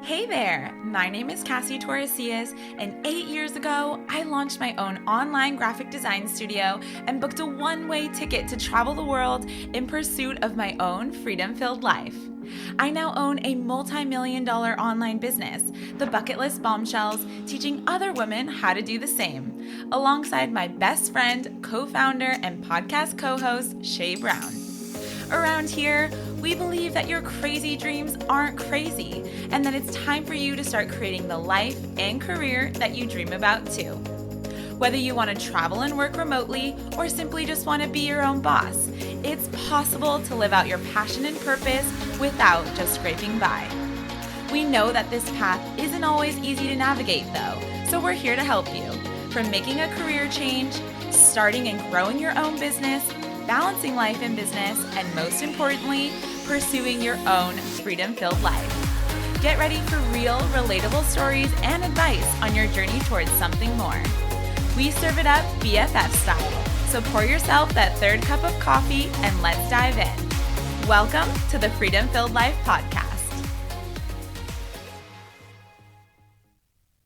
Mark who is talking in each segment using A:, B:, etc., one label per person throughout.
A: Hey there, my name is Cassie Torresillas, and 8 years ago, I launched my own online graphic design studio and booked a one-way ticket to travel the world in pursuit of my own freedom-filled life. I now own a multi-million-dollar online business, The Bucket List Bombshells, teaching other women how to do the same, alongside my best friend, co-founder, and podcast co-host, Shay Brown. Around here, we believe that your crazy dreams aren't crazy, and that it's time for you to start creating the life and career that you dream about too. Whether you want to travel and work remotely, or simply just want to be your own boss, it's possible to live out your passion and purpose without just scraping by. We know that this path isn't always easy to navigate though, so we're here to help you. From making a career change, starting and growing your own business, balancing life and business, and most importantly, pursuing your own freedom-filled life. Get ready for real, relatable stories and advice on your journey towards something more. We serve it up BFF style, so pour yourself that third cup of coffee and let's dive in. Welcome to the Freedom Filled Life Podcast.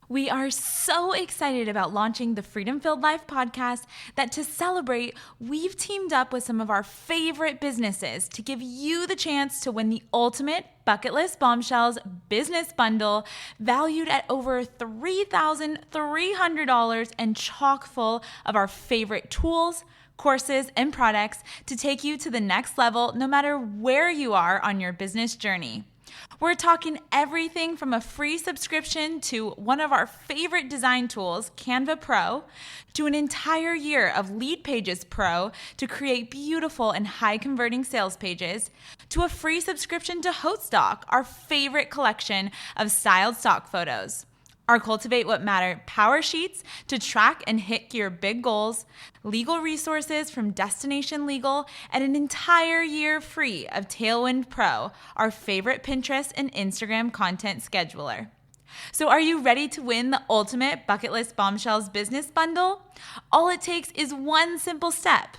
A: We are so excited about launching the Freedom Filled Life podcast that to celebrate, we've teamed up with some of our favorite businesses to give you the chance to win the ultimate Bucket List Bombshells business bundle valued at over $3,300 and chock full of our favorite tools, courses, and products to take you to the next level no matter where you are on your business journey. We're talking everything from a free subscription to one of our favorite design tools, Canva Pro, to an entire year of Lead Pages Pro to create beautiful and high-converting sales pages, to a free subscription to HostStock, our favorite collection of styled stock photos. Our Cultivate What Matter power sheets to track and hit your big goals, legal resources from Destination Legal, and an entire year free of Tailwind Pro, our favorite Pinterest and Instagram content scheduler. So are you ready to win the ultimate Bucket List Bombshells business bundle? All it takes is one simple step.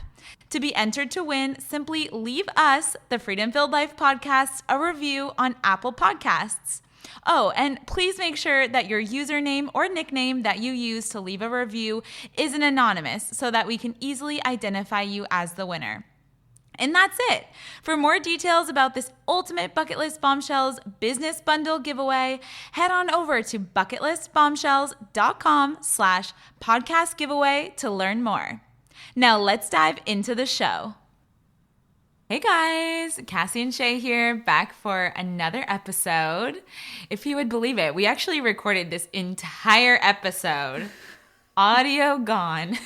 A: To be entered to win, simply leave us, the Freedom Filled Life Podcast, a review on Apple Podcasts. Oh, and please make sure that your username or nickname that you use to leave a review isn't anonymous so that we can easily identify you as the winner. And that's it. For more details about this ultimate Bucket List Bombshells business bundle giveaway, head on over to bucketlistbombshells.com/podcast giveaway to learn more. Now let's dive into the show. Hey guys, Cassie and Shay here, back for another episode. If you would believe it, we actually recorded this entire episode, audio gone.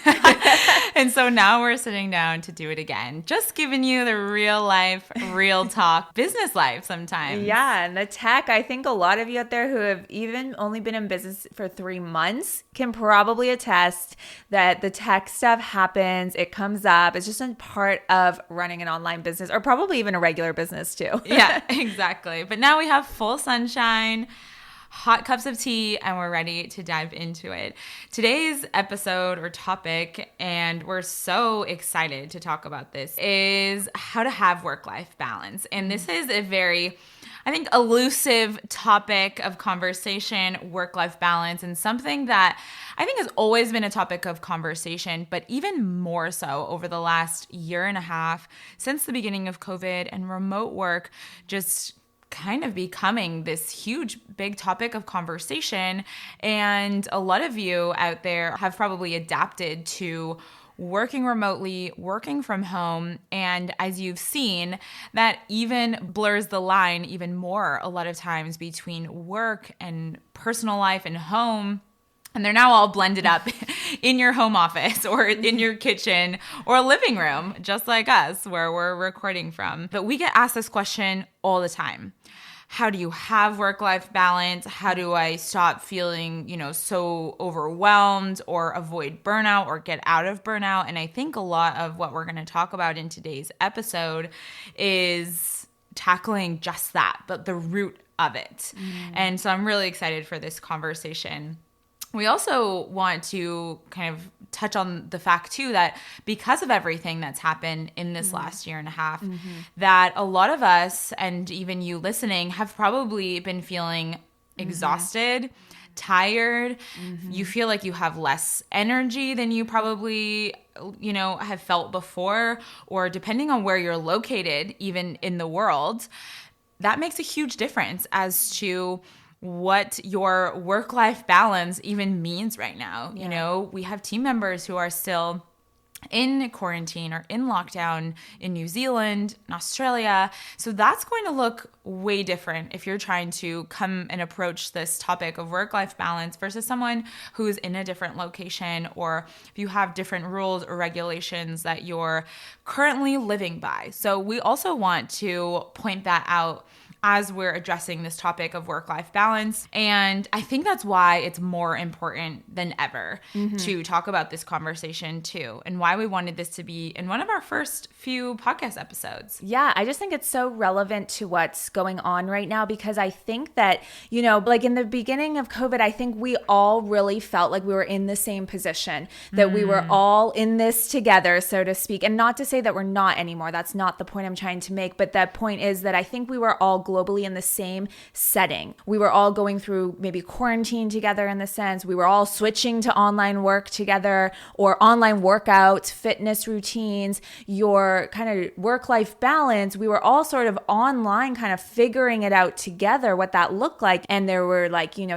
A: And so now we're sitting down to do it again. Just giving you the real life, real talk, business life sometimes.
B: Yeah, and the tech, I think a lot of you out there who have even only been in business for 3 months can probably attest that the tech stuff happens, it comes up, it's just a part of running an online business or probably even a regular business too.
A: Yeah, exactly. But now we have full sunshine, hot cups of tea, and we're ready to dive into it. Today's episode or topic, and we're so excited to talk about this, is how to have work-life balance. And this is a very, I think, elusive topic of conversation, work-life balance, and something that I think has always been a topic of conversation, but even more so over the last year and a half since the beginning of COVID and remote work just kind of becoming this huge, big topic of conversation. And a lot of you out there have probably adapted to working remotely, working from home. And as you've seen, that even blurs the line even more a lot of times between work and personal life and home. And they're now all blended up in your home office or in your kitchen or living room, just like us, where we're recording from. But we get asked this question all the time. How do you have work-life balance? How do I stop feeling, so overwhelmed or avoid burnout or get out of burnout? And I think a lot of what we're going to talk about in today's episode is tackling just that, but the root of it. And so I'm really excited for this conversation. We also want to kind of touch on the fact, too, that because of everything that's happened in this last year and a half, that a lot of us, and even you listening, have probably been feeling exhausted, tired. You feel like you have less energy than you probably, have felt before, or depending on where you're located, even in the world, that makes a huge difference as to what your work-life balance even means right now.
B: Yeah.
A: We have team members who are still in quarantine or in lockdown in New Zealand, in Australia. So that's going to look way different if you're trying to come and approach this topic of work-life balance versus someone who's in a different location, or if you have different rules or regulations that you're currently living by. So we also want to point that out as we're addressing this topic of work-life balance. And I think that's why it's more important than ever to talk about this conversation too, and why we wanted this to be in one of our first few podcast episodes.
B: Yeah, I just think it's so relevant to what's going on right now, because I think that, like in the beginning of COVID, I think we all really felt like we were in the same position, that we were all in this together, so to speak. And not to say that we're not anymore. That's not the point I'm trying to make. But that point is that I think we were all globally in the same setting. We were all going through maybe quarantine together in the sense. We were all switching to online work together, or online workouts, fitness routines, your kind of work-life balance. We were all sort of online kind of figuring it out together, what that looked like. And there were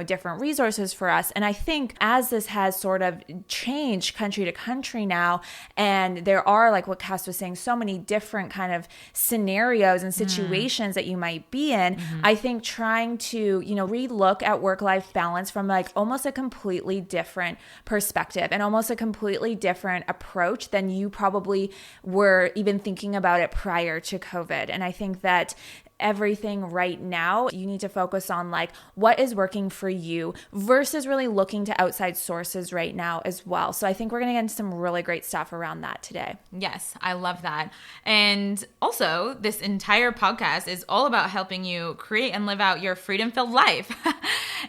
B: different resources for us. And I think as this has sort of changed country to country now, and there are, like what Cass was saying, so many different kind of scenarios and situations that you might be in, I think trying to, relook at work-life balance from like almost a completely different perspective and almost a completely different approach than you probably were even thinking about it prior to COVID. And I think that everything right now, you need to focus on like what is working for you versus really looking to outside sources right now as well. So I think we're going to get into some really great stuff around that today.
A: Yes, I love that. And also, this entire podcast is all about helping you create and live out your freedom-filled life.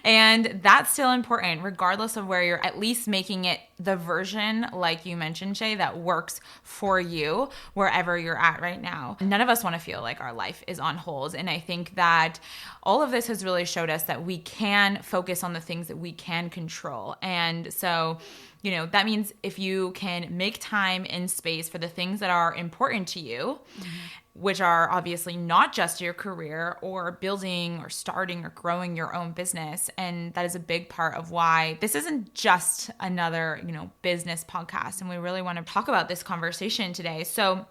A: And that's still important, regardless of where you're, at least making it the version, like you mentioned, Shay, that works for you wherever you're at right now. None of us want to feel like our life is on hold. And I think that all of this has really showed us that we can focus on the things that we can control. And so, that means if you can make time and space for the things that are important to you, which are obviously not just your career or building or starting or growing your own business. And that is a big part of why this isn't just another, business podcast. And we really want to talk about this conversation today. So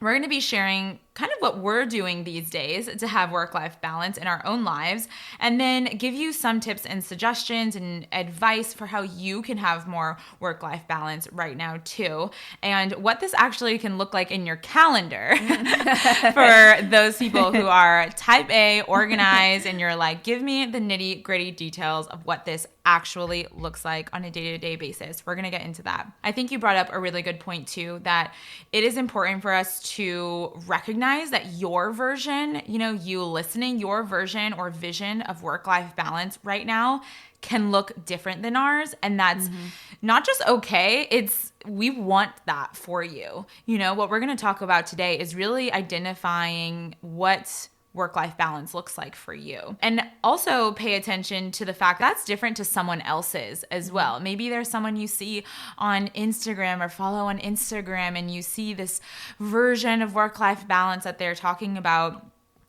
A: we're going to be sharing kind of what we're doing these days to have work-life balance in our own lives, and then give you some tips and suggestions and advice for how you can have more work-life balance right now too, and what this actually can look like in your calendar for those people who are type A, organized, and you're like, give me the nitty-gritty details of what this actually looks like on a day-to-day basis. We're going to get into that. I think you brought up a really good point too, that it is important for us to recognize that your version, you listening, your version or vision of work-life balance right now can look different than ours. And that's not just okay. We want that for you. What we're going to talk about today is really identifying what work-life balance looks like for you. And also pay attention to the fact that's different to someone else's as well. Maybe there's someone you see on Instagram or follow on Instagram, and you see this version of work-life balance that they're talking about.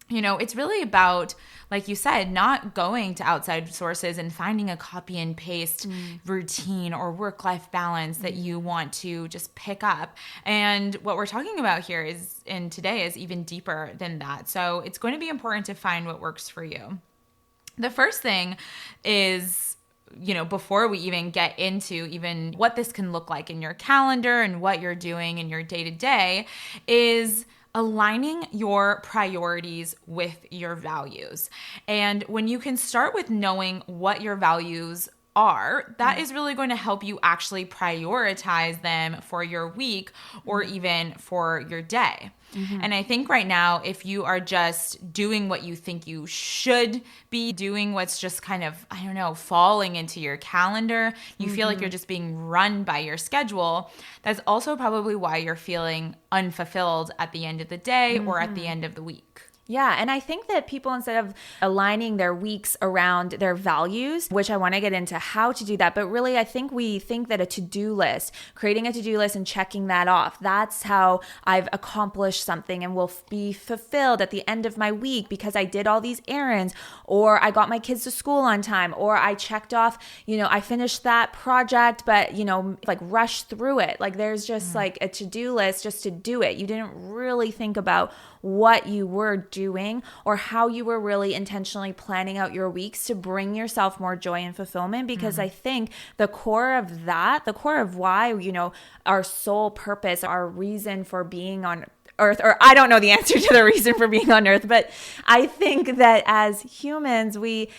A: It's really about, like you said, not going to outside sources and finding a copy and paste routine or work-life balance that you want to just pick up. And what we're talking about here today is even deeper than that. So it's going to be important to find what works for you. The first thing is, before we even get into even what this can look like in your calendar and what you're doing in your day-to-day, is aligning your priorities with your values. And when you can start with knowing what your values are, that is really going to help you actually prioritize them for your week or even for your day. And I think right now, if you are just doing what you think you should be doing, what's just kind of, falling into your calendar, you feel like you're just being run by your schedule, that's also probably why you're feeling unfulfilled at the end of the day or at the end of the week.
B: Yeah, and I think that people, instead of aligning their weeks around their values, which I want to get into how to do that, but really I think we think that a to-do list, creating a to-do list and checking that off, that's how I've accomplished something and will be fulfilled at the end of my week because I did all these errands, or I got my kids to school on time, or I checked off, I finished that project, but, like rushed through it. Like there's just like a to-do list just to do it. You didn't really think about what you were doing or how you were really intentionally planning out your weeks to bring yourself more joy and fulfillment. Because I think the core of that, the core of why, our sole purpose, our reason for being on earth, or I don't know the answer to the reason for being on earth, but I think that as humans, we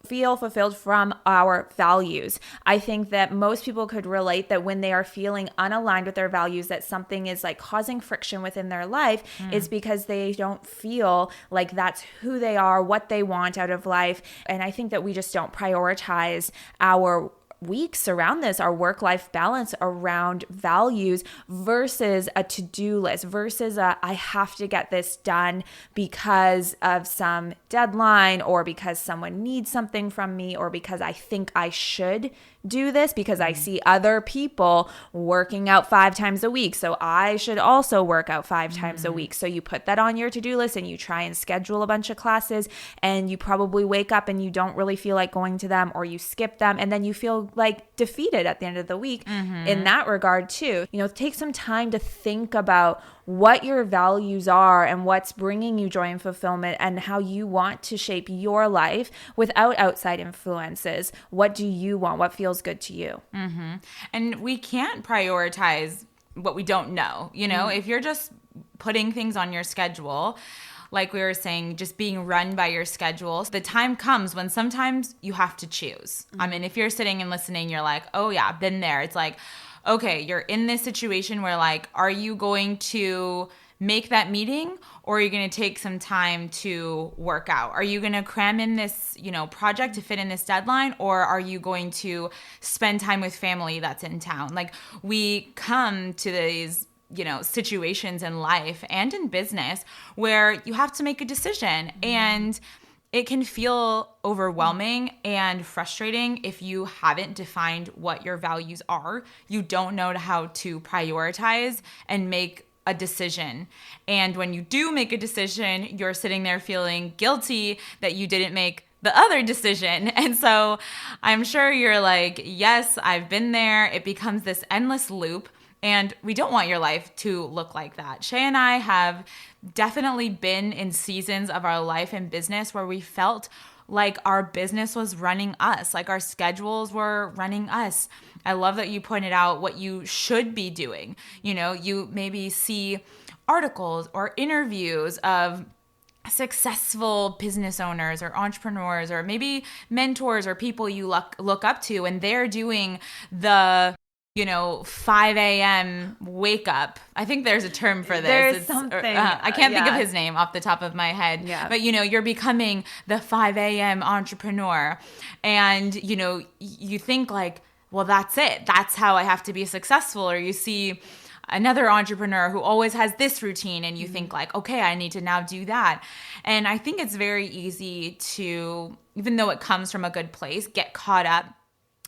B: feel fulfilled from our values. I think that most people could relate that when they are feeling unaligned with their values, that something is causing friction within their life, is because they don't feel like that's who they are, what they want out of life. And I think that we just don't prioritize our weeks around this, our work-life balance around values versus a to-do list, versus I have to get this done because of some deadline, or because someone needs something from me, or because I think I should do this because I see other people working out 5 times a week, so I should also work out 5 times a week. So you put that on your to-do list and you try and schedule a bunch of classes, and you probably wake up and you don't really feel like going to them, or you skip them, and then you feel defeated at the end of the week in that regard too. Take some time to think about what your values are and what's bringing you joy and fulfillment, and how you want to shape your life without outside influences. What do you want? What feels good to you?
A: And we can't prioritize what we don't know. If you're just putting things on your schedule, like we were saying, just being run by your schedule, the time comes when sometimes you have to choose. I mean, if you're sitting and listening, you're like, oh yeah, been there. It's like, okay, you're in this situation where are you going to make that meeting, or are you going to take some time to work out? Are you going to cram in this, project to fit in this deadline, or are you going to spend time with family that's in town? We come to these situations in life and in business where you have to make a decision, and it can feel overwhelming and frustrating if you haven't defined what your values are. You don't know how to prioritize and make a decision. And when you do make a decision, you're sitting there feeling guilty that you didn't make the other decision. And so I'm sure you're like, yes, I've been there. It becomes this endless loop. And we don't want your life to look like that. Shay and I have definitely been in seasons of our life and business where we felt like our business was running us, like our schedules were running us. I love that you pointed out what you should be doing. You maybe see articles or interviews of successful business owners or entrepreneurs, or maybe mentors or people you look up to, and they're doing the 5 a.m. wake up. I think there's a term for this.
B: There's something.
A: I can't think of his name off the top of my head.
B: Yeah.
A: But, you're becoming the 5 a.m. entrepreneur. And, you think well, that's it. That's how I have to be successful. Or you see another entrepreneur who always has this routine, and you think okay, I need to now do that. And I think it's very easy to, even though it comes from a good place, get caught up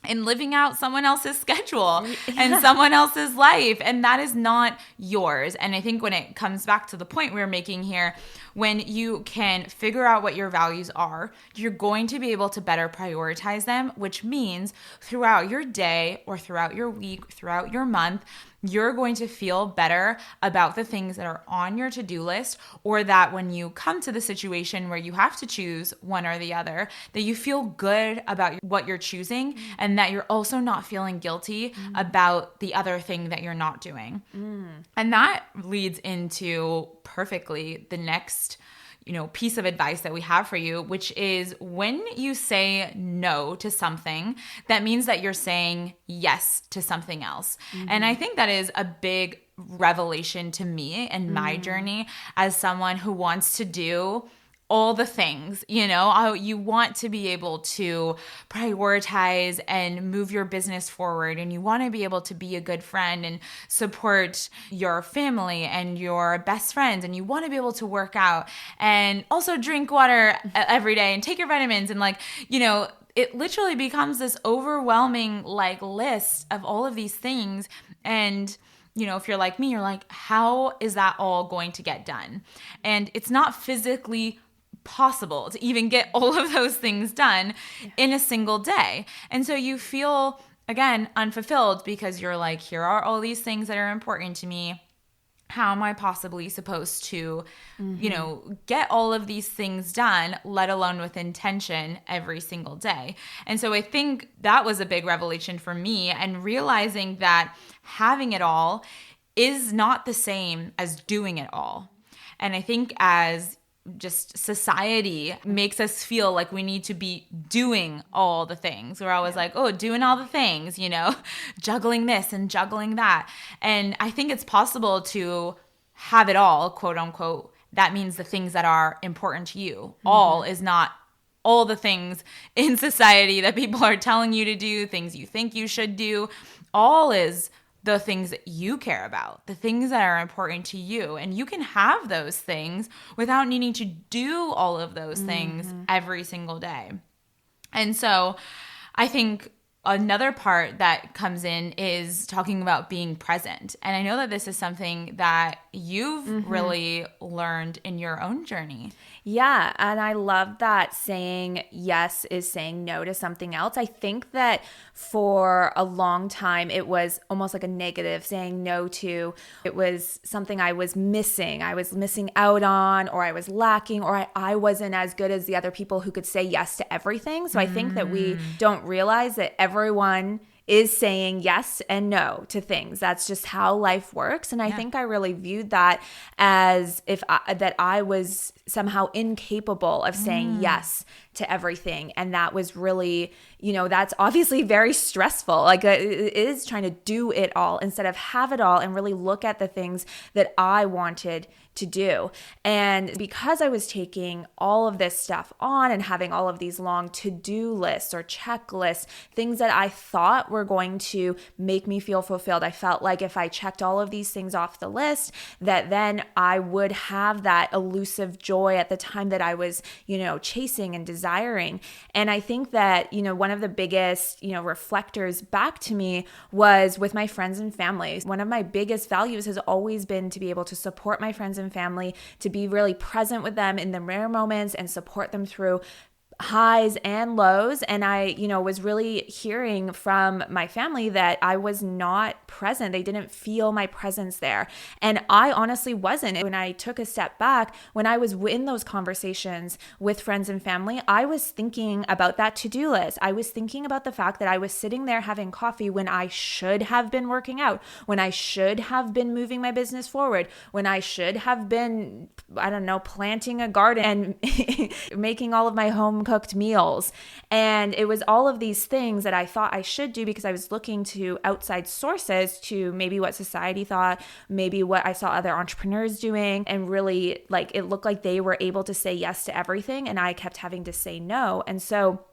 A: in living out someone else's schedule and someone else's life. And that is not yours. And I think when it comes back to the point we're making here, when you can figure out what your values are, you're going to be able to better prioritize them, which means throughout your day or throughout your week, throughout your month, you're going to feel better about the things that are on your to-do list, or that when you come to the situation where you have to choose one or the other, that you feel good about what you're choosing, and that you're also not feeling guilty about the other thing that you're not doing. And that leads into perfectly the next piece of advice that we have for you, which is when you say no to something, that means that you're saying yes to something else. And I think that is a big revelation to me and my journey as someone who wants to do all the things, you want to be able to prioritize and move your business forward, and you want to be able to be a good friend and support your family and your best friends, and you want to be able to work out and also drink water every day and take your vitamins, and it literally becomes this overwhelming list of all of these things. And if you're like me, you're like, how is that all going to get done? And it's not physically possible to even get all of those things done in a single day. And so you feel, again, unfulfilled because you're like, here are all these things that are important to me. How am I possibly supposed to, get all of these things done, let alone with intention every single day? And so I think that was a big revelation for me, and realizing that having it all is not the same as doing it all. And I think as just society makes us feel like we need to be doing all the things. We're always like, oh, doing all the things, juggling this and juggling that. And I think it's possible to have it all, quote unquote. That means the things that are important to you. Mm-hmm. All is not all the things in society that people are telling you to do, things you think you should do. All is the things that you care about, the things that are important to you. And you can have those things without needing to do all of those things every single day. And so I think another part that comes in is talking about being present. And I know that this is something that you've really learned in your own journey.
B: Yeah, and I love that saying yes is saying no to something else. I think that for a long time, it was almost like a negative, saying no to. It was something I was missing. I was missing out on, or I was lacking, or I wasn't as good as the other people who could say yes to everything. So I think that we don't realize that everyone is saying yes and no to things. That's just how life works. And I think I really viewed that as that I was somehow incapable of saying yes to everything. And that was really, that's obviously very stressful. Like it is trying to do it all instead of have it all and really look at the things that I wanted to do. And because I was taking all of this stuff on and having all of these long to-do lists or checklists, things that I thought were going to make me feel fulfilled, I felt like if I checked all of these things off the list, that then I would have that elusive joy at the time that I was, chasing and desiring. And I think that, one of the biggest, reflectors back to me was with my friends and family. One of my biggest values has always been to be able to support my friends and family, to be really present with them in the rare moments and support them through highs and lows. And I, was really hearing from my family that I was not present. They didn't feel my presence there. And I honestly wasn't. When I took a step back, when I was in those conversations with friends and family, I was thinking about that to-do list. I was thinking about the fact that I was sitting there having coffee when I should have been working out, when I should have been moving my business forward, when I should have been, planting a garden and making all of my home cooked meals. And it was all of these things that I thought I should do because I was looking to outside sources, to maybe what society thought, maybe what I saw other entrepreneurs doing, and really it looked like they were able to say yes to everything and I kept having to say no. And so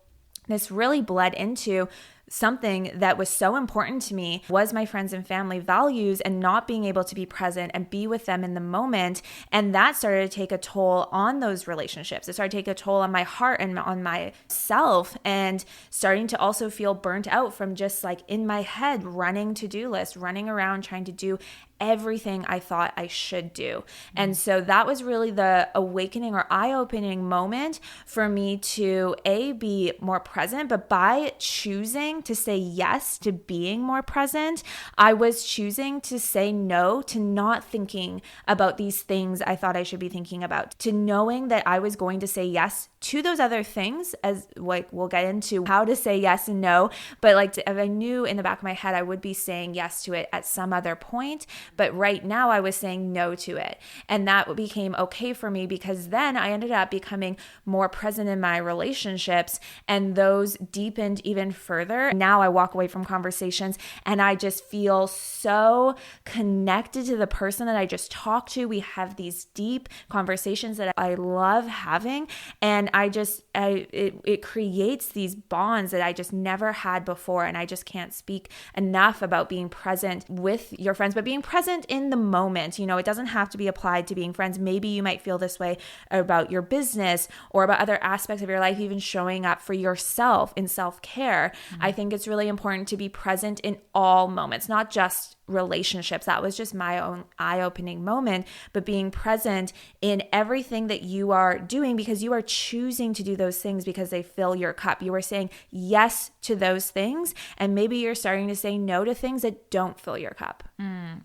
B: this really bled into something that was so important to me was my friends and family values and not being able to be present and be with them in the moment. And that started to take a toll on those relationships. It started to take a toll on my heart and on myself, and starting to also feel burnt out from just in my head running to-do lists, running around trying to do everything I thought I should do. And so that was really the awakening or eye-opening moment for me to be more present. But by choosing to say yes to being more present, I was choosing to say no to not thinking about these things I thought I should be thinking about, to knowing that I was going to say yes to those other things, as we'll get into how to say yes and no. But if I knew in the back of my head I would be saying yes to it at some other point, but right now I was saying no to it. And that became okay for me because then I ended up becoming more present in my relationships, and those deepened even further. Now I walk away from conversations and I just feel so connected to the person that I just talked to. We have these deep conversations that I love having, and it creates these bonds that I just never had before. And I just can't speak enough about being present with your friends, but being present in the moment. It doesn't have to be applied to being friends. Maybe you might feel this way about your business or about other aspects of your life, even showing up for yourself in self-care. I think it's really important to be present in all moments, not just relationships. That was just my own eye-opening moment, but being present in everything that you are doing, because you are choosing to do those things because they fill your cup. You are saying yes to those things, and maybe you're starting to say no to things that don't fill your cup.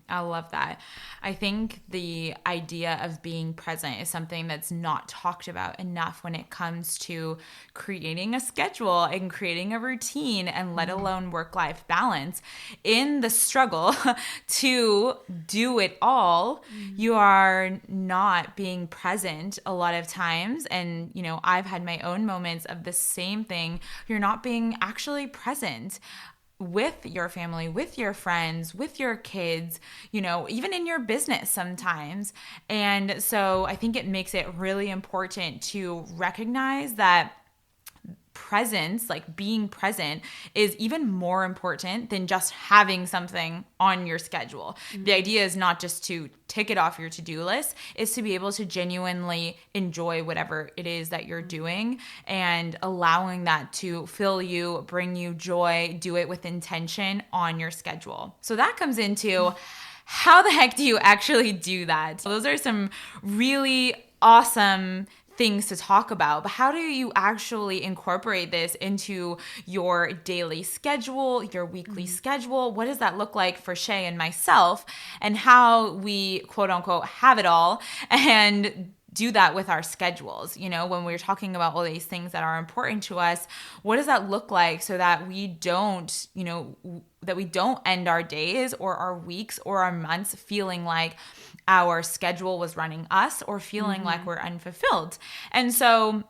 A: I love that. I think the idea of being present is something that's not talked about enough when it comes to creating a schedule and creating a routine, and let alone work-life balance. In the struggle to do it all, you are not being present a lot of times. And, I've had my own moments of the same thing. You're not being actually present with your family, with your friends, with your kids, even in your business sometimes. And so I think it makes it really important to recognize that presence, like being present, is even more important than just having something on your schedule. The idea is not just to tick it off your to-do list, is to be able to genuinely enjoy whatever it is that you're doing, and allowing that to fill you, bring you joy, do it with intention on your schedule. So that comes into how the heck do you actually do that? So those are some really awesome things to talk about, but how do you actually incorporate this into your daily schedule, your weekly schedule? What does that look like for Shay and myself, and how we quote unquote have it all and do that with our schedules? When we're talking about all these things that are important to us, what does that look like so that we don't, end our days or our weeks or our months feeling like our schedule was running us, or feeling like we're unfulfilled? And so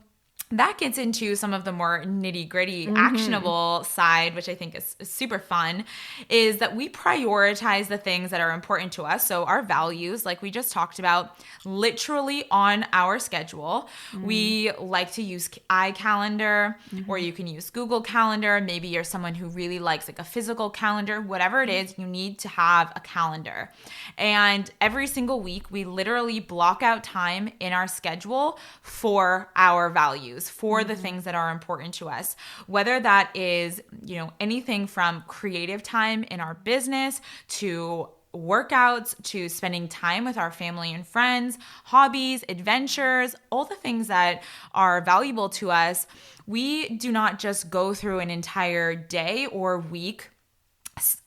A: that gets into some of the more nitty-gritty, actionable side, which I think is super fun, is that we prioritize the things that are important to us. So our values, like we just talked about, literally on our schedule. We like to use iCalendar, or you can use Google Calendar. Maybe you're someone who really likes like a physical calendar. Whatever it is, you need to have a calendar. And every single week, we literally block out time in our schedule for our values, for the things that are important to us, whether that is, anything from creative time in our business to workouts, to spending time with our family and friends, hobbies, adventures, all the things that are valuable to us. We do not just go through an entire day or week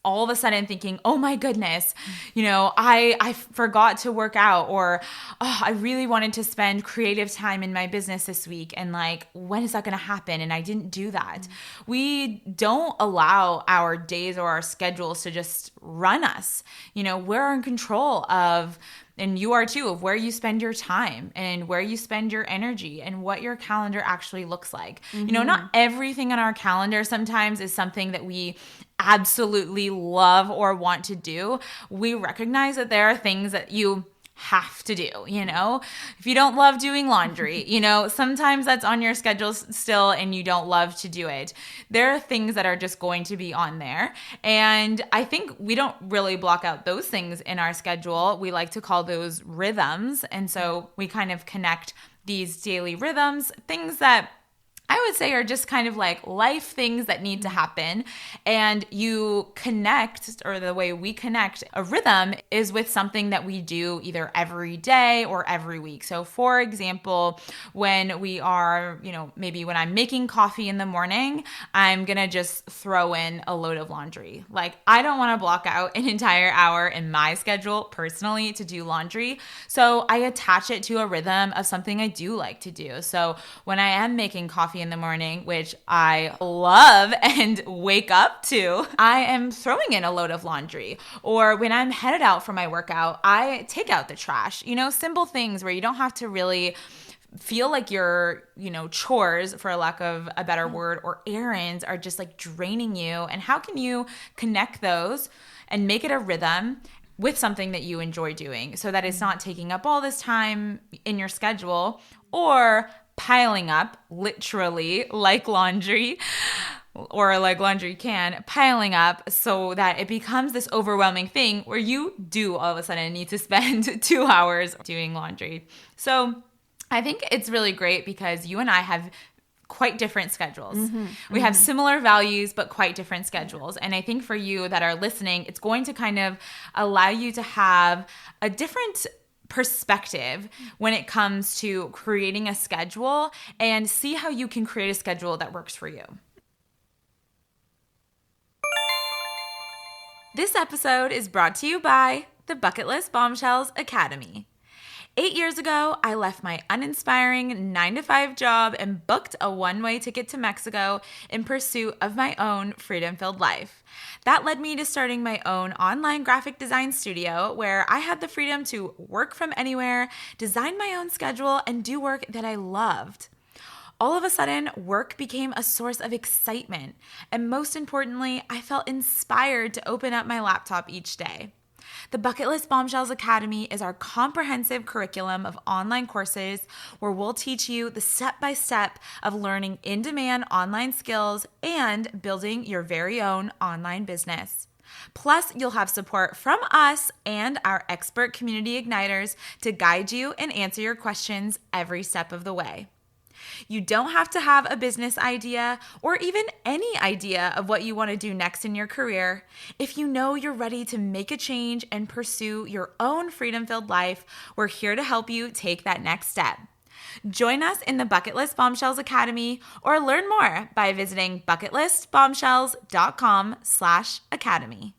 A: all of a sudden thinking, oh my goodness, I forgot to work out, or I really wanted to spend creative time in my business this week, and like, when is that going to happen? And I didn't do that. We don't allow our days or our schedules to just run us. We're in control of, and you are too, of where you spend your time and where you spend your energy and what your calendar actually looks like. Not everything on our calendar sometimes is something that we absolutely love or want to do. We recognize that there are things that you have to do, if you don't love doing laundry, sometimes that's on your schedule still and you don't love to do it. There are things that are just going to be on there. And I think we don't really block out those things in our schedule. We like to call those rhythms. And so we kind of connect these daily rhythms, things that I would say are just kind of like life things that need to happen. And you connect, or the way we connect a rhythm is with something that we do either every day or every week. So for example, when we are, maybe when I'm making coffee in the morning, I'm going to just throw in a load of laundry. Like, I don't want to block out an entire hour in my schedule personally to do laundry. So I attach it to a rhythm of something I do like to do. So when I am making coffee in the morning, which I love and wake up to, I am throwing in a load of laundry. Or when I'm headed out for my workout, I take out the trash. Simple things where you don't have to really feel like your, chores, for a lack of a better word, or errands are just like draining you? And how can you connect those and make it a rhythm with something that you enjoy doing so that it's not taking up all this time in your schedule or piling up, literally like laundry, or like laundry can, piling up so that it becomes this overwhelming thing where you do all of a sudden need to spend 2 hours doing laundry. So I think it's really great because you and I have quite different schedules. We have similar values, but quite different schedules. And I think for you that are listening, it's going to kind of allow you to have a different perspective when it comes to creating a schedule and see how you can create a schedule that works for you. This episode is brought to you by the Bucket List Bombshells Academy. 8 years ago, I left my uninspiring 9-to-5 job and booked a one-way ticket to Mexico in pursuit of my own freedom-filled life. That led me to starting my own online graphic design studio where I had the freedom to work from anywhere, design my own schedule, and do work that I loved. All of a sudden, work became a source of excitement, and most importantly, I felt inspired to open up my laptop each day. The Bucket List Bombshells Academy is our comprehensive curriculum of online courses where we'll teach you the step-by-step of learning in-demand online skills and building your very own online business. Plus, you'll have support from us and our expert community igniters to guide you and answer your questions every step of the way. You don't have to have a business idea or even any idea of what you want to do next in your career. If you know you're ready to make a change and pursue your own freedom-filled life, we're here to help you take that next step. Join us in the Bucket List Bombshells Academy or learn more by visiting bucketlistbombshells.com/academy.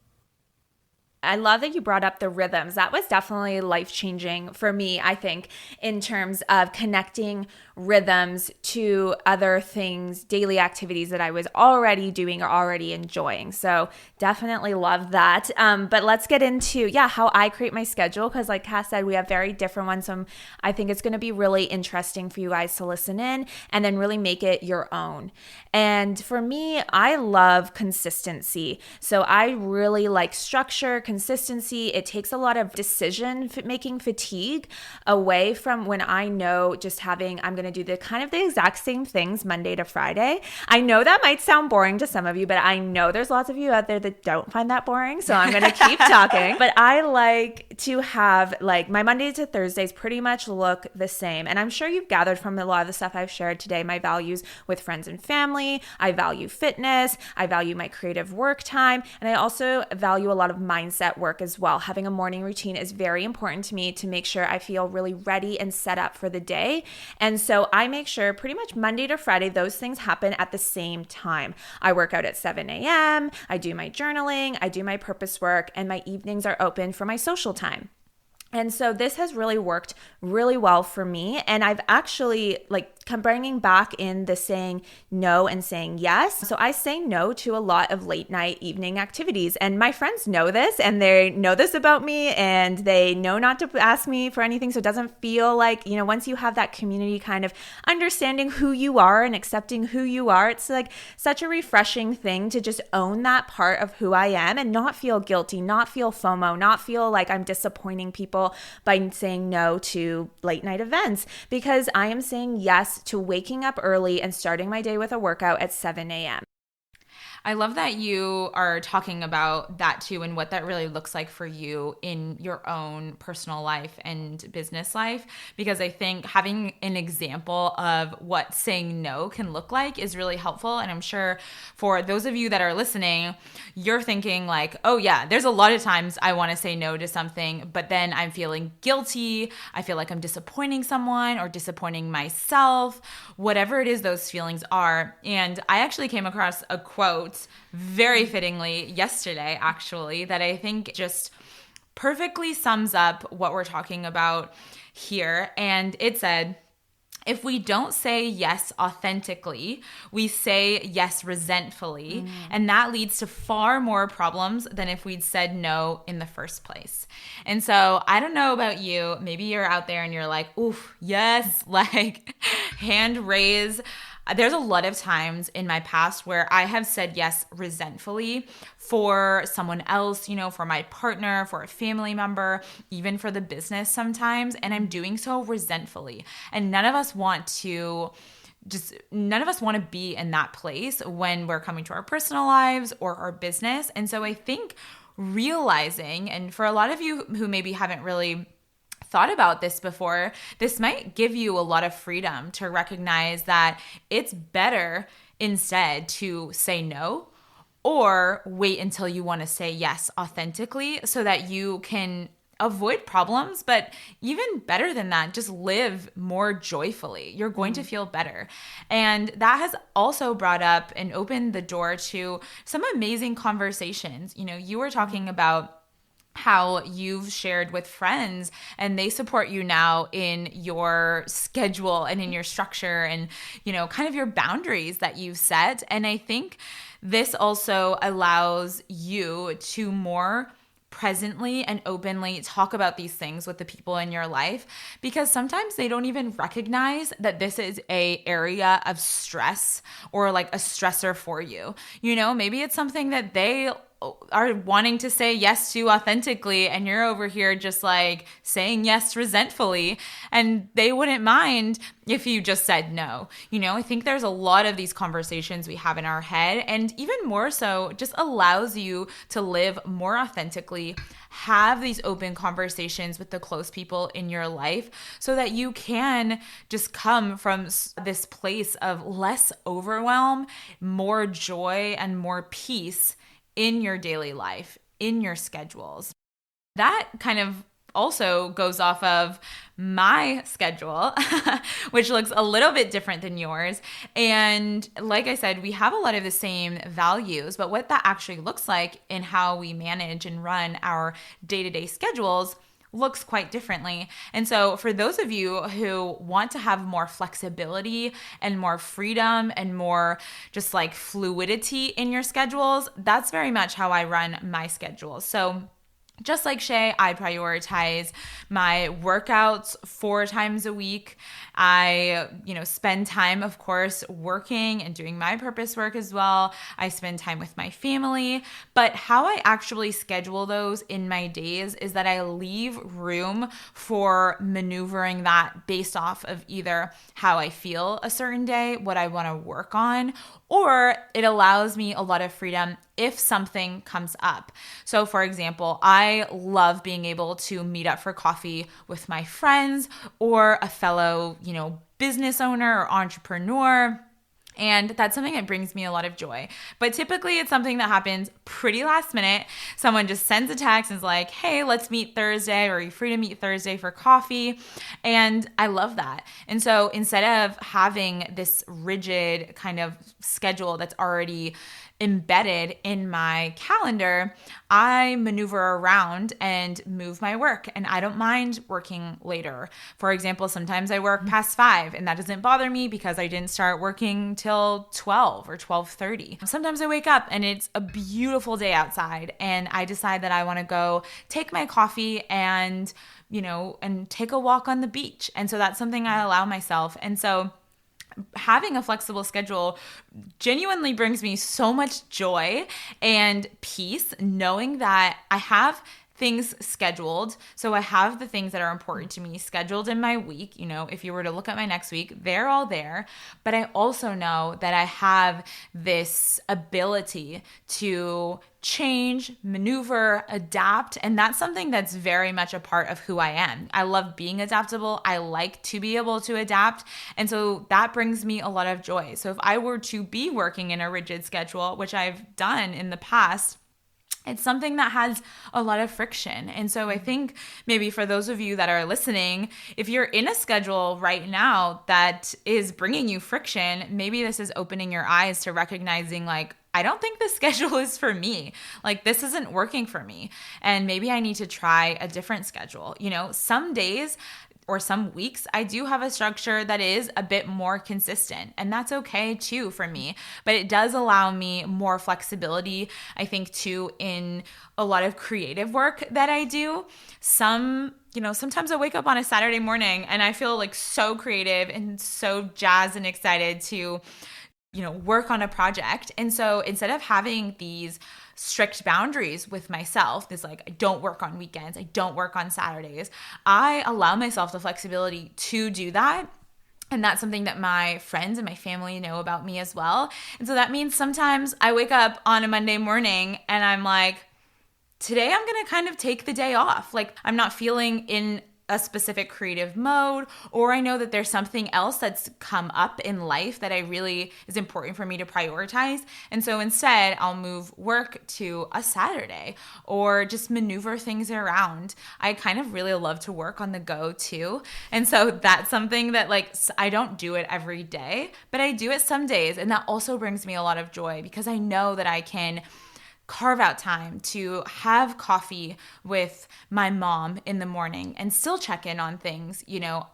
B: I love that you brought up the rhythms. That was definitely life-changing for me, I think, in terms of connecting rhythms to other things, daily activities that I was already doing or already enjoying. So definitely love that. But let's get into, how I create my schedule, because like Cass said, we have very different ones. So I think it's going to be really interesting for you guys to listen in and then really make it your own. And for me, I love consistency. So I really like structure, consistency. It takes a lot of decision-making fatigue away from when I know just having, I'm going to do the kind of the exact same things Monday to Friday. I know that might sound boring to some of you, but I know there's lots of you out there that don't find that boring. So I'm going to keep talking. But I like to have like my Monday to Thursdays pretty much look the same. And I'm sure you've gathered from a lot of the stuff I've shared today, my values with friends and family. I value fitness. I value my creative work time. And I also value a lot of mindset work as well. Having a morning routine is very important to me to make sure I feel really ready and set up for the day. And so I make sure pretty much Monday to Friday, those things happen at the same time. I work out at 7 a.m. I do my journaling, I do my purpose work, and my evenings are open for my social time. And so this has really worked really well for me. And I've actually bringing back in the saying no and saying yes. So I say no to a lot of late night evening activities. And my friends know this and they know this about me and they know not to ask me for anything. So it doesn't feel like, once you have that community kind of understanding who you are and accepting who you are, it's like such a refreshing thing to just own that part of who I am and not feel guilty, not feel FOMO, not feel like I'm disappointing people by saying no to late night events, because I am saying yes to waking up early and starting my day with a workout at 7 a.m.
A: I love that you are talking about that too and what that really looks like for you in your own personal life and business life, because I think having an example of what saying no can look like is really helpful. And I'm sure for those of you that are listening, you're thinking like, oh yeah, there's a lot of times I want to say no to something, but then I'm feeling guilty. I feel like I'm disappointing someone or disappointing myself, whatever it is those feelings are. And I actually came across a quote very fittingly yesterday, actually, that I think just perfectly sums up what we're talking about here. And it said, if we don't say yes authentically, we say yes resentfully. And that leads to far more problems than if we'd said no in the first place. And so I don't know about you. Maybe you're out there and you're like, oof, yes, like hand raise. There's a lot of times in my past where I have said yes resentfully for someone else, for my partner, for a family member, even for the business sometimes. And I'm doing so resentfully. And none of us want to be in that place when we're coming to our personal lives or our business. And so I think realizing, and for a lot of you who maybe haven't really thought about this before, this might give you a lot of freedom to recognize that it's better instead to say no or wait until you want to say yes authentically so that you can avoid problems, but even better than that, just live more joyfully. You're going to feel better. And that has also brought up and opened the door to some amazing conversations. You were talking about how you've shared with friends and they support you now in your schedule and in your structure and, kind of your boundaries that you've set. And I think this also allows you to more presently and openly talk about these things with the people in your life, because sometimes they don't even recognize that this is a area of stress or like a stressor for you. Maybe it's something that they are wanting to say yes to authentically, and you're over here just like saying yes resentfully, and they wouldn't mind if you just said no. I think there's a lot of these conversations we have in our head, and even more so just allows you to live more authentically, have these open conversations with the close people in your life so that you can just come from this place of less overwhelm, more joy, and more peace in your daily life, in your schedules. That kind of also goes off of my schedule, which looks a little bit different than yours. And like I said, we have a lot of the same values, but what that actually looks like in how we manage and run our day-to-day schedules looks quite differently. And so for those of you who want to have more flexibility and more freedom and more just like fluidity in your schedules, that's very much how I run my schedule. So just like Shay, I prioritize my workouts 4 times a week. I, spend time, of course, working and doing my purpose work as well. I spend time with my family. But how I actually schedule those in my days is that I leave room for maneuvering that based off of either how I feel a certain day, what I want to work on, or it allows me a lot of freedom if something comes up. So for example, I love being able to meet up for coffee with my friends or a fellow, business owner or entrepreneur. And that's something that brings me a lot of joy. But typically it's something that happens pretty last minute. Someone just sends a text and is like, hey, let's meet Thursday, or are you free to meet Thursday for coffee? And I love that. And so instead of having this rigid kind of schedule that's already embedded in my calendar, I maneuver around and move my work, and I don't mind working later. For example, sometimes I work past 5 and that doesn't bother me because I didn't start working till 12 or 12:30. Sometimes I wake up and it's a beautiful day outside and I decide that I want to go take my coffee and, and take a walk on the beach. And so that's something I allow myself. And so having a flexible schedule genuinely brings me so much joy and peace, knowing that I have things scheduled. So I have the things that are important to me scheduled in my week. If you were to look at my next week, they're all there. But I also know that I have this ability to change, maneuver, adapt. And that's something that's very much a part of who I am. I love being adaptable. I like to be able to adapt. And so that brings me a lot of joy. So if I were to be working in a rigid schedule, which I've done in the past, it's something that has a lot of friction. And so I think maybe for those of you that are listening, if you're in a schedule right now that is bringing you friction, maybe this is opening your eyes to recognizing like, I don't think this schedule is for me. Like this isn't working for me. And maybe I need to try a different schedule. Some days or some weeks, I do have a structure that is a bit more consistent. And that's okay too for me. But it does allow me more flexibility, I think, too, in a lot of creative work that I do. Sometimes I wake up on a Saturday morning and I feel like so creative and so jazzed and excited to work on a project. And so instead of having these strict boundaries with myself, this like, I don't work on weekends, I don't work on Saturdays, I allow myself the flexibility to do that. And that's something that my friends and my family know about me as well. And so that means sometimes I wake up on a Monday morning and I'm like, today I'm going to kind of take the day off. Like, I'm not feeling in a specific creative mode, or I know that there's something else that's come up in life that is important for me to prioritize. And so instead I'll move work to a Saturday or just maneuver things around. I kind of really love to work on the go too. And so that's something that I don't do it every day, but I do it some days. And that also brings me a lot of joy because I know that I can carve out time to have coffee with my mom in the morning and still check in on things,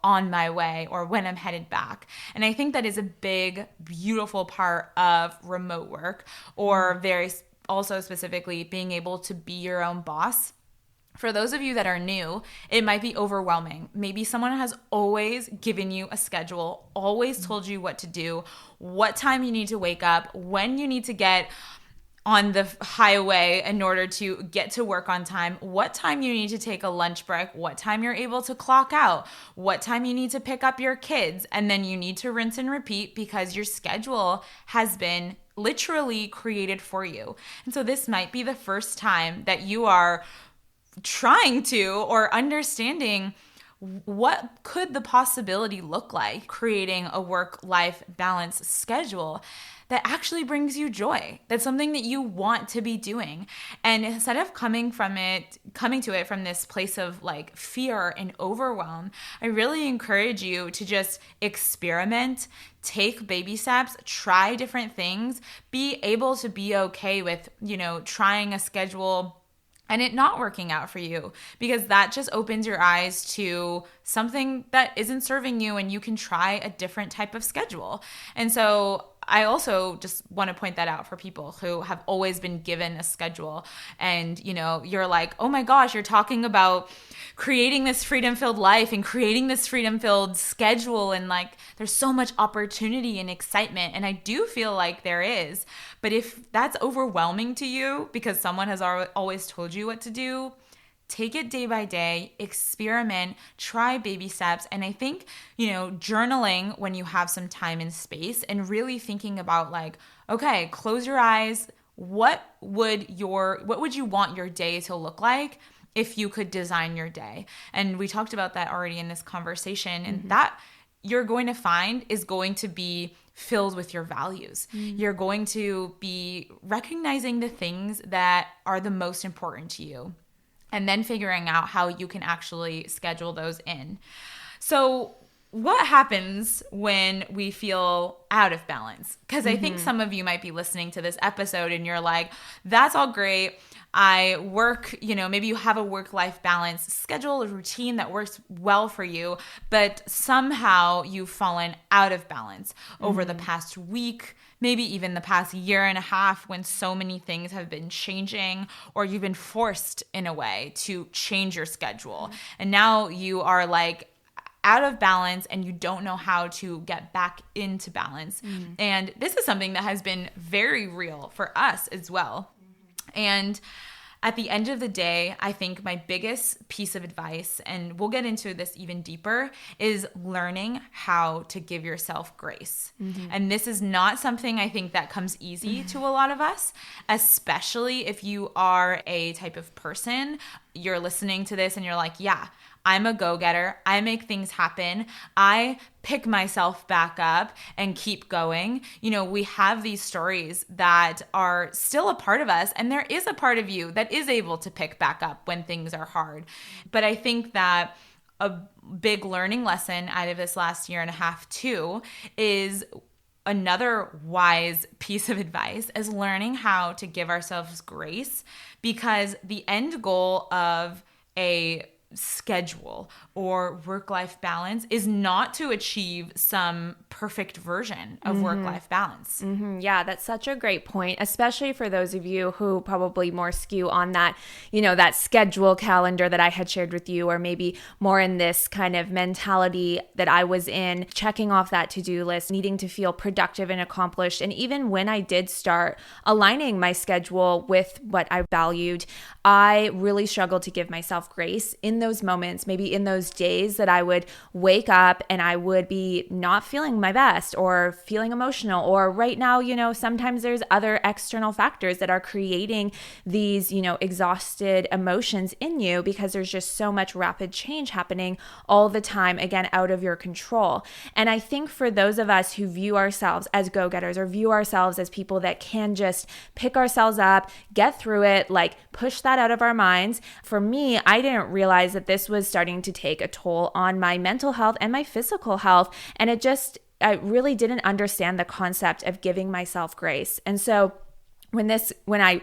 A: on my way or when I'm headed back. And I think that is a big, beautiful part of remote work, or also specifically being able to be your own boss. For those of you that are new, it might be overwhelming. Maybe someone has always given you a schedule, always told you what to do, what time you need to wake up, when you need to get on the highway in order to get to work on time, what time you need to take a lunch break, what time you're able to clock out, what time you need to pick up your kids, and then you need to rinse and repeat because your schedule has been literally created for you. And so this might be the first time that you are trying to or understanding what could the possibility look like creating a work-life balance schedule that actually brings you joy. That's something that you want to be doing. And instead of coming to it from this place of fear and overwhelm, I really encourage you to just experiment, take baby steps, try different things, be able to be okay with, trying a schedule and it not working out for you, because that just opens your eyes to something that isn't serving you and you can try a different type of schedule. And so I also just want to point that out for people who have always been given a schedule and, you're like, oh my gosh, you're talking about creating this freedom-filled life and creating this freedom-filled schedule. And there's so much opportunity and excitement. And I do feel like there is. But if that's overwhelming to you because someone has always told you what to do, take it day by day, experiment, try baby steps. And I think, journaling when you have some time and space and really thinking about okay, close your eyes. What would you want your day to look like if you could design your day? And we talked about that already in this conversation. And that you're going to find is going to be filled with your values. You're going to be recognizing the things that are the most important to you, and then figuring out how you can actually schedule those in. So what happens when we feel out of balance? Because I think some of you might be listening to this episode and you're like, that's all great. I work, maybe you have a work-life balance schedule, a routine that works well for you, but somehow you've fallen out of balance over the past week, maybe even the past year and a half, when so many things have been changing, or you've been forced in a way to change your schedule. And now you are out of balance and you don't know how to get back into balance. And this is something that has been very real for us as well. And at the end of the day, I think my biggest piece of advice, and we'll get into this even deeper, is learning how to give yourself grace. And this is not something I think that comes easy to a lot of us, especially if you are a type of person, you're listening to this and you're like, yeah, I'm a go-getter. I make things happen. I pick myself back up and keep going. We have these stories that are still a part of us, and there is a part of you that is able to pick back up when things are hard. But I think that a big learning lesson out of this last year and a half too is another wise piece of advice is learning how to give ourselves grace, because the end goal of a schedule or work-life balance is not to achieve some perfect version of work-life balance.
B: Yeah, that's such a great point, especially for those of you who probably more skew on that, that schedule calendar that I had shared with you, or maybe more in this kind of mentality that I was in, checking off that to-do list, needing to feel productive and accomplished. And even when I did start aligning my schedule with what I valued, I really struggled to give myself grace in those moments, maybe in those days that I would wake up and I would be not feeling my best or feeling emotional, or right now, sometimes there's other external factors that are creating these, exhausted emotions in you because there's just so much rapid change happening all the time, again, out of your control. And I think for those of us who view ourselves as go-getters or view ourselves as people that can just pick ourselves up, get through it, like push that out of our minds. For me, I didn't realize that this was starting to take a toll on my mental health and my physical health. And I really didn't understand the concept of giving myself grace. And so when I,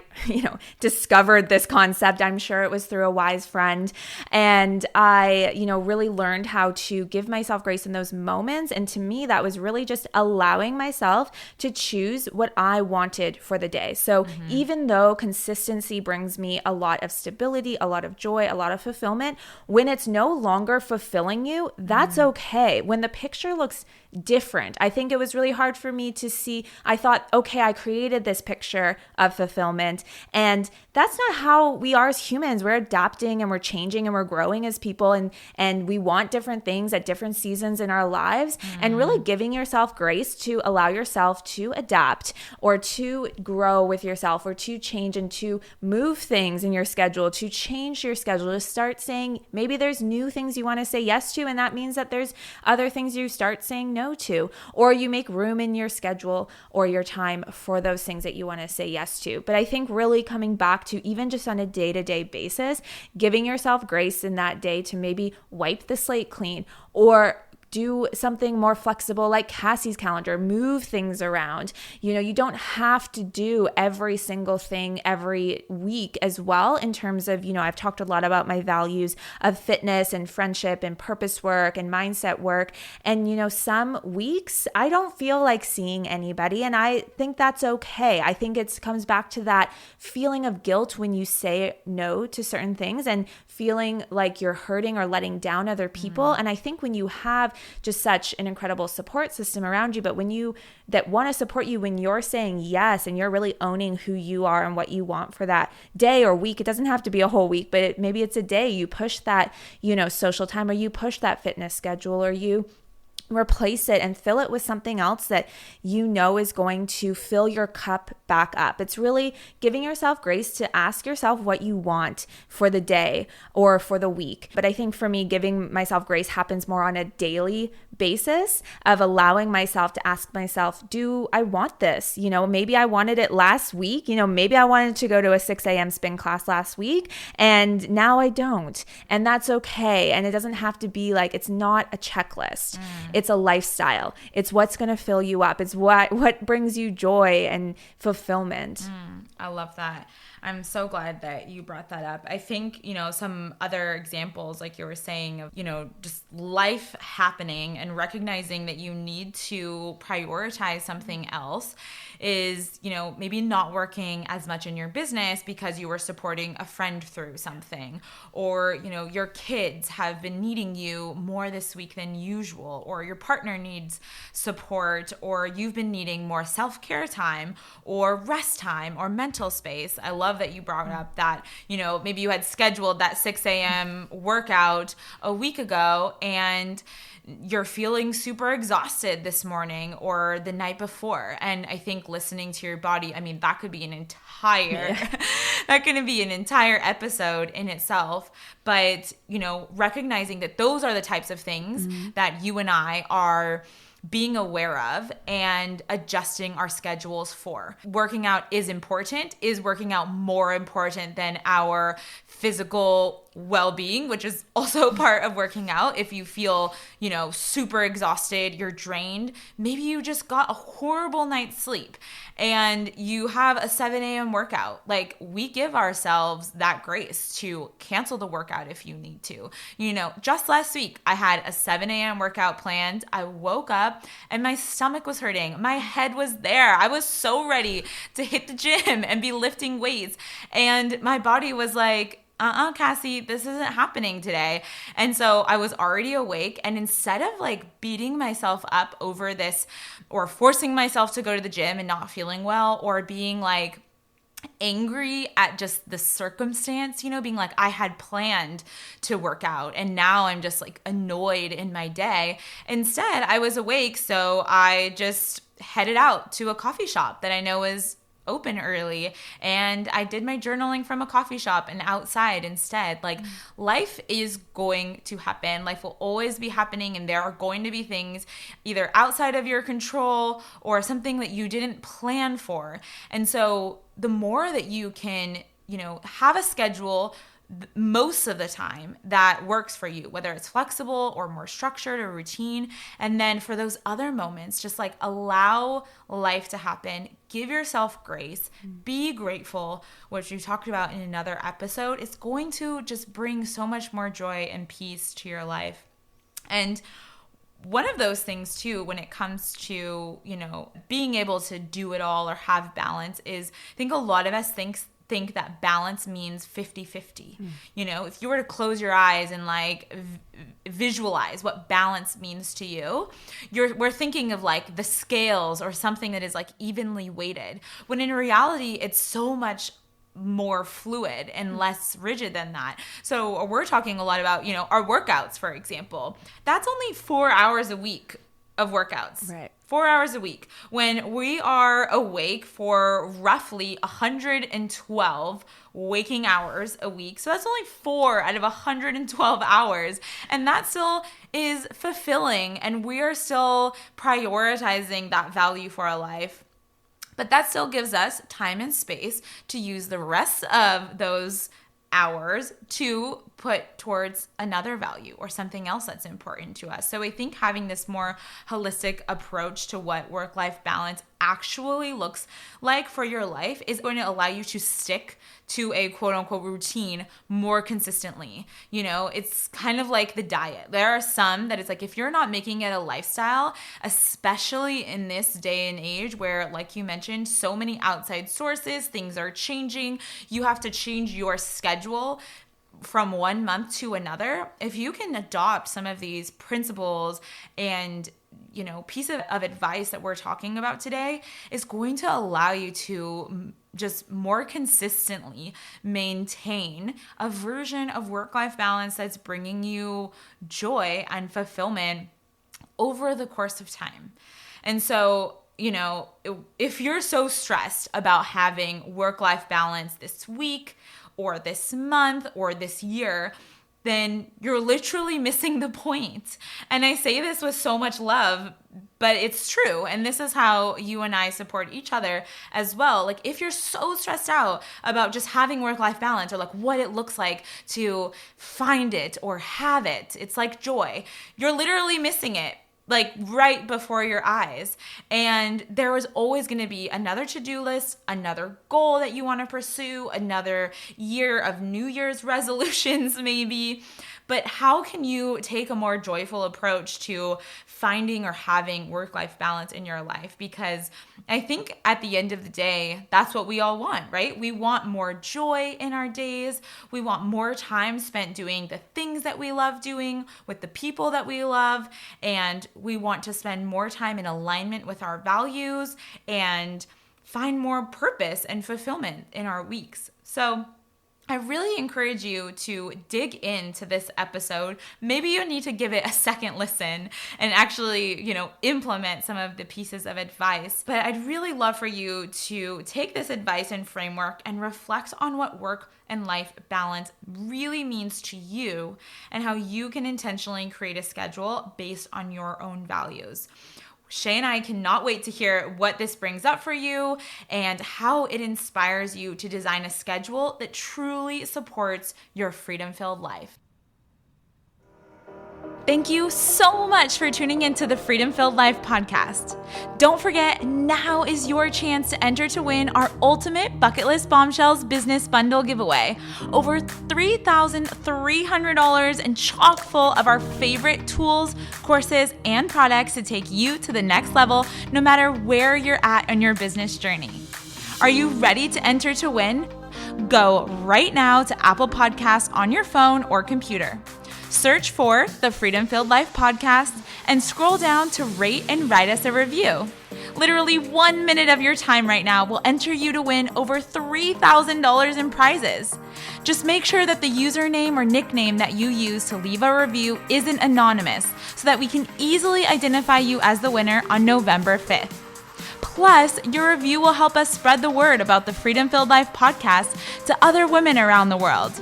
B: discovered this concept, I'm sure it was through a wise friend. And I, really learned how to give myself grace in those moments. And to me, that was really just allowing myself to choose what I wanted for the day. So even though consistency brings me a lot of stability, a lot of joy, a lot of fulfillment, when it's no longer fulfilling you, that's okay. When the picture looks different, I think it was really hard for me to see. I thought, okay, I created this picture of fulfillment, and that's not how we are as humans. We're adapting and we're changing and we're growing as people, and we want different things at different seasons in our lives. And really giving yourself grace to allow yourself to adapt or to grow with yourself or to change and to move things in your schedule, to change your schedule, to start saying maybe there's new things you want to say yes to, and that means that there's other things you start saying no to, or you make room in your schedule or your time for those things that you want to say yes to. But I think really coming back to even just on a day-to-day basis, giving yourself grace in that day to maybe wipe the slate clean or do something more flexible like Cassie's calendar, move things around. You don't have to do every single thing every week as well in terms of, I've talked a lot about my values of fitness and friendship and purpose work and mindset work. And, some weeks I don't feel like seeing anybody, and I think that's okay. I think it comes back to that feeling of guilt when you say no to certain things and feeling like you're hurting or letting down other people. And I think when you have just such an incredible support system around you, but that want to support you when you're saying yes and you're really owning who you are and what you want for that day or week. It doesn't have to be a whole week, but maybe it's a day. You push that, social time, or you push that fitness schedule, or you replace it and fill it with something else that is going to fill your cup back up. It's really giving yourself grace to ask yourself what you want for the day or for the week. But I think for me, giving myself grace happens more on a daily basis of allowing myself to ask myself, do I want this? Maybe I wanted it last week. Maybe I wanted to go to a 6 a.m. spin class last week, and now I don't. And that's okay. And it doesn't have to be like, it's not a checklist. It's a lifestyle. It's what's going to fill you up. It's what brings you joy and fulfillment.
A: I love that. I'm so glad that you brought that up. I think, some other examples, like you were saying, of, just life happening and recognizing that you need to prioritize something else is, maybe not working as much in your business because you were supporting a friend through something, or, your kids have been needing you more this week than usual, or your partner needs support, or you've been needing more self-care time or rest time or mental space. I love that you brought up that, maybe you had scheduled that 6 a.m. workout a week ago and you're feeling super exhausted this morning or the night before. And I think listening to your body, that could be that could be an entire episode in itself. But, recognizing that those are the types of things that you and I are being aware of and adjusting our schedules for. Working out is important. Is working out more important than our physical well-being, which is also part of working out. If you feel, super exhausted, you're drained, maybe you just got a horrible night's sleep and you have a 7 a.m. workout. Like, we give ourselves that grace to cancel the workout if you need to. Just last week, I had a 7 a.m. workout planned. I woke up and my stomach was hurting. My head was there. I was so ready to hit the gym and be lifting weights. And my body was like, Cassie, this isn't happening today. And so I was already awake. And instead of like beating myself up over this or forcing myself to go to the gym and not feeling well, or being like angry at just the circumstance, being like, I had planned to work out and now I'm just like annoyed in my day. Instead, I was awake. So I just headed out to a coffee shop that I know is open early, and I did my journaling from a coffee shop and outside instead. Like, life is going to happen. Life will always be happening, and there are going to be things either outside of your control or something that you didn't plan for. And so the more that you can, have a schedule most of the time that works for you, whether it's flexible or more structured or routine. And then for those other moments, just like allow life to happen, give yourself grace, be grateful, which we talked about in another episode. It's going to just bring so much more joy and peace to your life. And one of those things too, when it comes to, being able to do it all or have balance, is I think a lot of us think that balance means 50-50. If you were to close your eyes and like visualize what balance means to you, we're thinking of like the scales or something that is like evenly weighted, when in reality, it's so much more fluid and less rigid than that. So we're talking a lot about, our workouts, for example. That's only 4 hours a week of workouts.
B: Right.
A: 4 hours a week, when we are awake for roughly 112 waking hours a week. So that's only 4 out of 112 hours. And that still is fulfilling. And we are still prioritizing that value for our life. But that still gives us time and space to use the rest of those hours to put towards another value or something else that's important to us. So I think having this more holistic approach to what work-life balance actually looks like for your life is going to allow you to stick to a quote-unquote routine more consistently. It's kind of like the diet. There are some that it's like, if you're not making it a lifestyle, especially in this day and age where, like you mentioned, so many outside sources, things are changing, you have to change your schedule from one month to another. If you can adopt some of these principles and piece of advice that we're talking about today, is going to allow you to just more consistently maintain a version of work-life balance that's bringing you joy and fulfillment over the course of time. And so, if you're so stressed about having work-life balance this week or this month or this year, then you're literally missing the point. And I say this with so much love, but it's true. And this is how you and I support each other as well. Like, if you're so stressed out about just having work-life balance, or like what it looks like to find it or have it, it's like joy. You're literally missing it, like right before your eyes. And there is always going to be another to-do list, another goal that you want to pursue, another year of New Year's resolutions maybe. But how can you take a more joyful approach to finding or having work-life balance in your life? Because I think at the end of the day, that's what we all want, right? We want more joy in our days. We want more time spent doing the things that we love doing with the people that we love. And we want to spend more time in alignment with our values and find more purpose and fulfillment in our weeks. So I really encourage you to dig into this episode. Maybe you need to give it a second listen and actually, implement some of the pieces of advice. But I'd really love for you to take this advice and framework and reflect on what work and life balance really means to you and how you can intentionally create a schedule based on your own values. Shay and I cannot wait to hear what this brings up for you and how it inspires you to design a schedule that truly supports your freedom-filled life. Thank you so much for tuning into the Freedom Filled Life podcast. Don't forget, now is your chance to enter to win our ultimate Bucket List Bombshells business bundle giveaway. Over $3,300 and chock full of our favorite tools, courses, and products to take you to the next level, no matter where you're at on your business journey. Are you ready to enter to win? Go right now to Apple Podcasts on your phone or computer. Search for the Freedom Filled Life podcast and scroll down to rate and write us a review. Literally 1 minute of your time right now will enter you to win over $3,000 in prizes. Just make sure that the username or nickname that you use to leave a review isn't anonymous so that we can easily identify you as the winner on November 5th. Plus, your review will help us spread the word about the Freedom Filled Life podcast to other women around the world.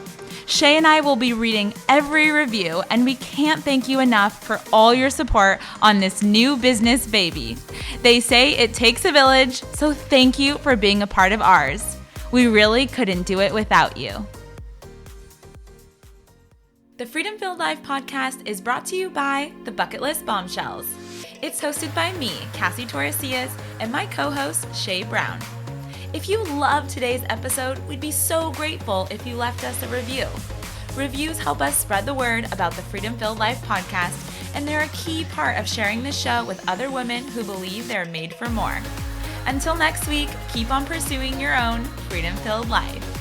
A: Shay and I will be reading every review, and we can't thank you enough for all your support on this new business baby. They say it takes a village, so thank you for being a part of ours. We really couldn't do it without you. The Freedom Filled Life podcast is brought to you by the Bucket List Bombshells. It's hosted by me, Cassie Torresillas, and my co-host, Shay Brown. If you loved today's episode, we'd be so grateful if you left us a review. Reviews help us spread the word about the Freedom Filled Life podcast, and they're a key part of sharing the show with other women who believe they're made for more. Until next week, keep on pursuing your own freedom-filled life.